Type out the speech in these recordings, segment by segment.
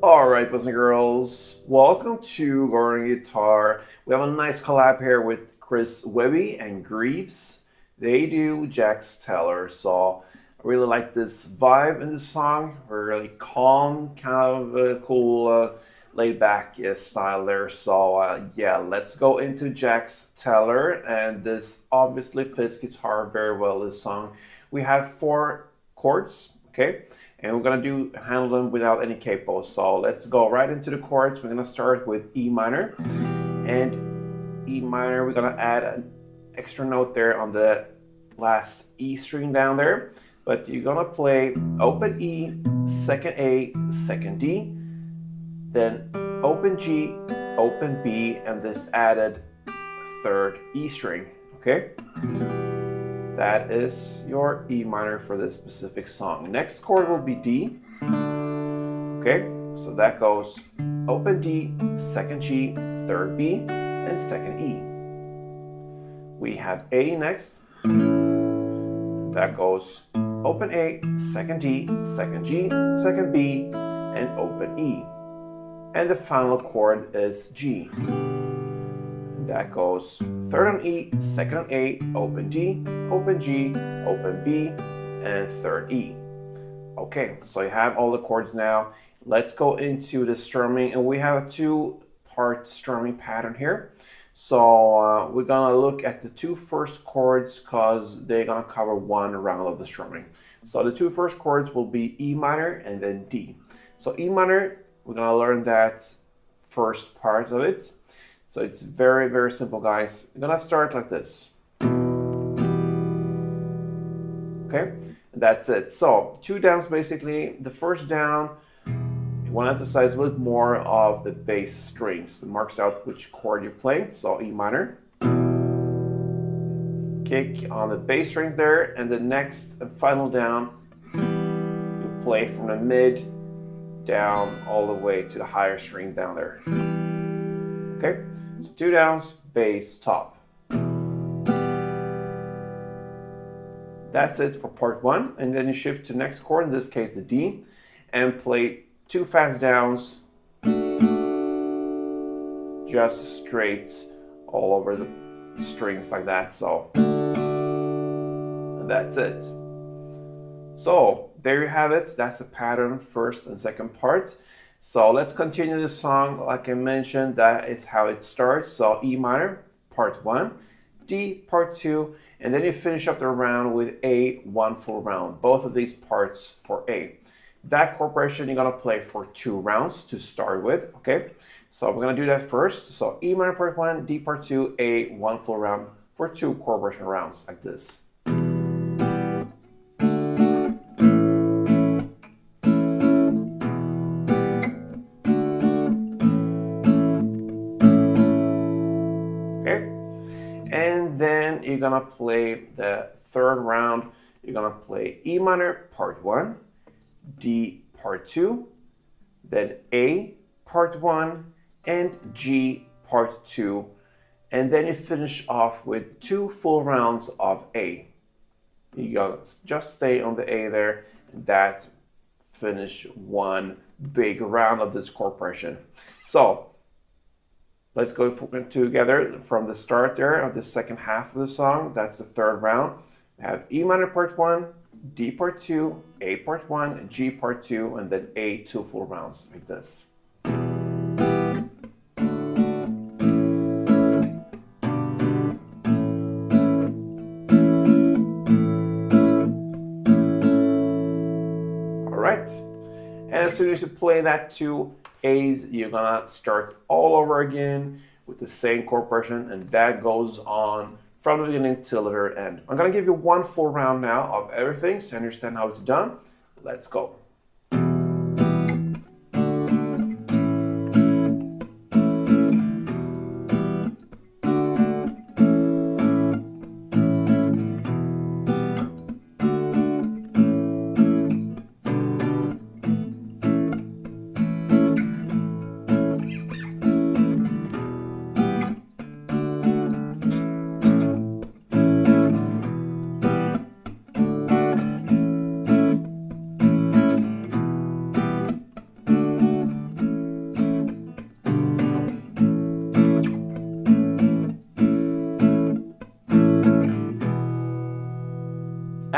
Alright, boys and girls, welcome to Garden Guitar. We have a nice collab here with Chris Webby and Grieves. They do Jax Teller, so I really like this vibe in the song. Really calm, kind of a cool, laid back style there. So yeah, let's go into Jax Teller, and this obviously fits guitar very well, this song. We have 4 chords, okay? And we're gonna handle them without any capo. So let's go right into the chords. We're gonna start with E minor, and E minor, we're gonna add an extra note there on the last E string down there. But you're gonna play open E, second A, second D, then open G, open B, and this added third E string, okay? That is your E minor for this specific song. Next chord will be D. Okay, so that goes open D, second G, third B, and second E. We have A next. That goes open A, second D, second G, second B, and open E. And the final chord is G. That goes third on E, second on A, open D, open G, open B, and third E. Okay, so you have all the chords now. Let's go into the strumming, and we have a 2-part strumming pattern here. So we're gonna look at the 2 first chords because they're gonna cover 1 round of the strumming. So the 2 first chords will be E minor and then D. So E minor, we're gonna learn that first part of it. So it's very, very simple, guys. We're gonna start like this. Okay, that's it. So 2 downs basically. The first down, you want to emphasize a little bit more of the bass strings. It marks out which chord you're playing. So E minor. Kick on the bass strings there, and the next and final down, you play from the mid down all the way to the higher strings down there. Okay, so 2 downs, bass, top. That's it for part 1, and then you shift to next chord, in this case the D, and play 2 fast downs, just straight all over the strings like that. So that's it. So there you have it. That's the pattern, first and second part. So let's continue the song. Like I mentioned, that is how it starts. So E minor, part 1, D, part 2, and then you finish up the round with A, 1 full round. Both of these parts for A. That chord progression you're gonna play for 2 rounds to start with, okay? So we're gonna do that first. So E minor part 1, D part 2, A, 1 full round for 2 chord progression rounds like this. And then you're gonna play the third round. You're gonna play E minor part 1, D part 2, then A part 1, and G part 2. And then you finish off with 2 full rounds of A. You gotta just stay on the A there, and that finish 1 big round of this chord progression. So let's go together from the start there of the second half of the song. That's the third round. We have E minor part 1, D part 2, A part 1, G part 2, and then A 2 full rounds like this. All right. And as soon as you play that 2 A's, you're gonna start all over again with the same chord progression, and that goes on from the beginning till the very end. I'm gonna give you 1 full round now of everything so you understand how it's done. Let's go.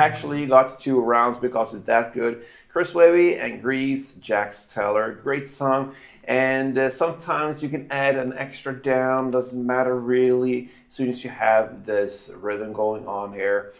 actually got 2 rounds because it's that good. Chris Webby and Grieves, Jax Teller, great song. And sometimes you can add an extra down, doesn't matter really, as soon as you have this rhythm going on here.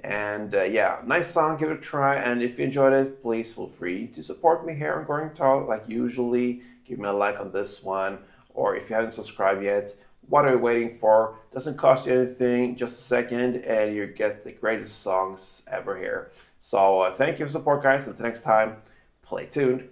And yeah, nice song, give it a try. And if you enjoyed it, please feel free to support me here on Going Guitar like usually. Give me a like on this one. Or if you haven't subscribed yet, what are you waiting for? Doesn't cost you anything, just a second, and you get the greatest songs ever here. So thank you for support, guys. Until next time, play tuned.